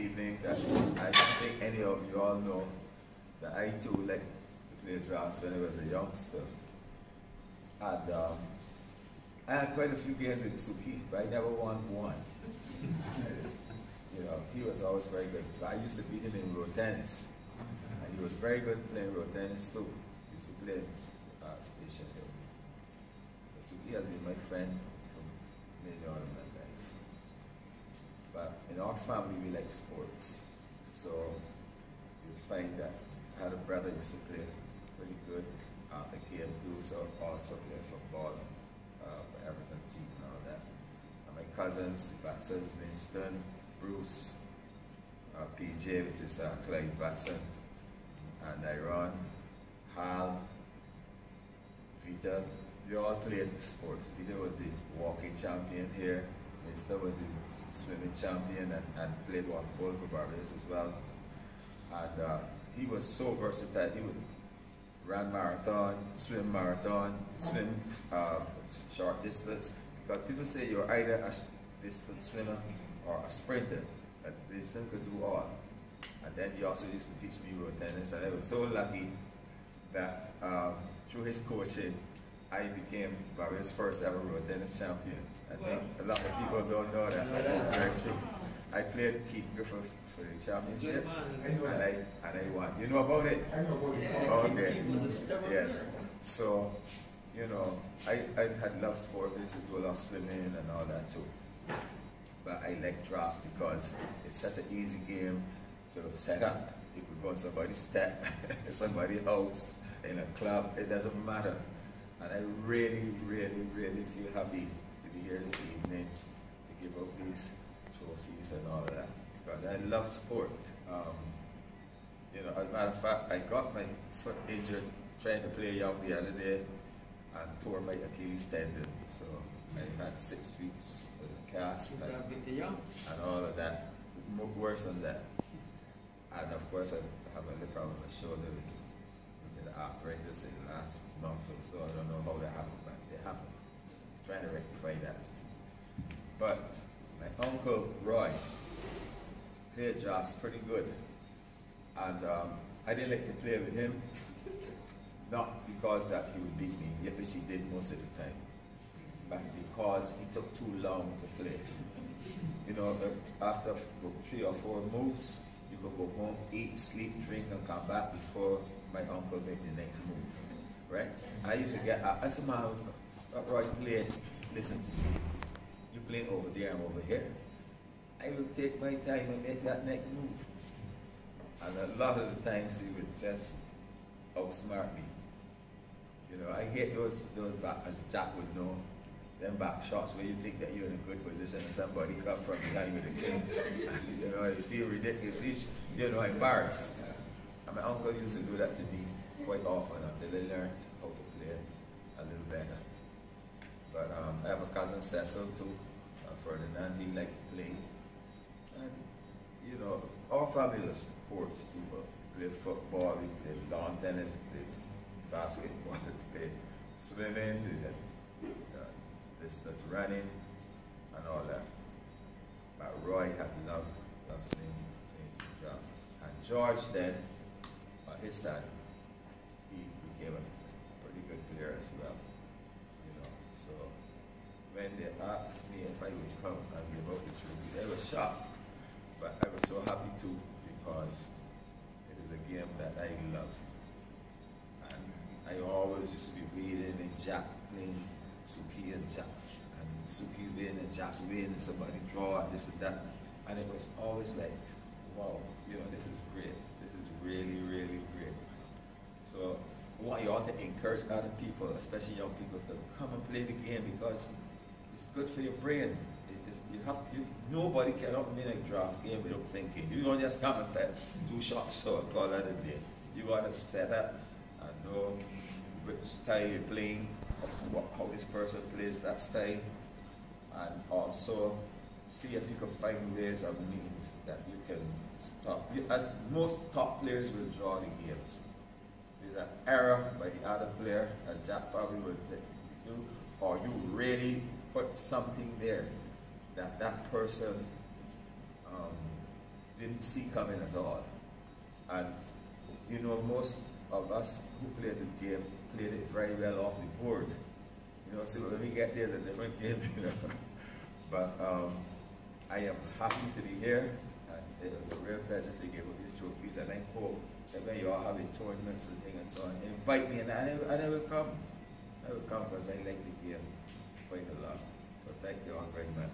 evening that I don't think any of you all know that I too like to play draughts when I was a youngster. And I had quite a few games with Suki, but I never won one. You know, he was always very good. I used to beat him in road tennis. And he was very good playing road tennis too. He used to play in station here. So Suki has been my friend from many all of my life. But in our family we like sports. So you'll find that I had a brother who used to play pretty good. Arthur came through, so also played football for Everton team and all that. And my cousins, the Batsons, Winston, Bruce, PJ, which is Clyde Batson, and Iran, Hal, Vita, we all played sports. Vita was the walking champion here, Winston was the swimming champion and played waterpolo for Barbados as well. And he was so versatile. He would run marathon, swim short distance, because people say you're either a distance swimmer or a sprinter, but Winston could do all. And then he also used to teach me road tennis, and I was so lucky that through his coaching, I became Barbados' first ever road tennis champion. I think a lot of people don't know that, but that's very true. I played Keith Griffith for the championship, and I won. You know about it? I know about it. Okay. Yes. So, you know, I had loved sport. I used to do a lot of swimming and all that too. But I like draughts because it's such an easy game to set up. You could go on somebody's step, somebody's house, in a club, it doesn't matter. And I really, really, really feel happy to be here this evening to give out these trophies and all of that. Because I love sport. You know, as a matter of fact, I got my foot injured trying to play young the other day and tore my Achilles tendon. So I had 6 weeks with a cast and all of that. Worse than that. And of course, I have a little problem with my shoulder. We did an arthritis in the last month or so. I don't know how that happened, but it happened. I'm trying to rectify that. But my uncle Roy played draughts pretty good. And I didn't like to play with him, not because that he would beat me, yet which he did most of the time, but because he took too long to play. You know, after 3 or 4 moves, you could go home, eat, sleep, drink, and come back before my uncle made the next move, right? And I used to get, I said, man, Roy played, listen to me, you playing over there and over here. I will take my time and make that next move. And a lot of the times he would just outsmart me. You know, I hate those back, as Jack would know, them back shots where you think that you're in a good position and somebody come from behind with a king. You know, you feel ridiculous, you know, embarrassed. And my uncle used to do that to me quite often until I learned how to play a little better. But I have a cousin Cecil too, Ferdinand, he liked to play. And, you know, our family was sports people. We played football, we played lawn tennis, we played basketball, we played swimming, we had distance running, and all that. But Roy had loved playing draughts. And George then, his son, he became a pretty good player as well. You know, so when they asked me if I would come and give up the trophy, I was shocked. But I was so happy too, because it is a game that I love. And I always used to be reading and Jack playing Suki and Jack, and Suki win and Jack win, and somebody draw and this and that. And it was always like, wow, you know, this is great. This is really, really great. So I want you all to encourage other people, especially young people, to come and play the game because it's good for your brain. Nobody cannot win a draft game without thinking. You don't just come and play 2 shots or call that a day. You got to set up and know which style you're playing, how this person plays that style, and also see if you can find ways and means that you can stop. As most top players will draw the games. There's an error by the other player, as Jack probably would do, or you really put something there that person didn't see coming at all. And you know, most of us who played the game played it very well off the board. You know, so when we get there, it's a different game, you know. But I am happy to be here, and it was a real pleasure to give up these trophies, and I hope that when you all having tournaments and things and so on, invite me, and I will come. I will come because I like the game quite a lot. So thank you all very much.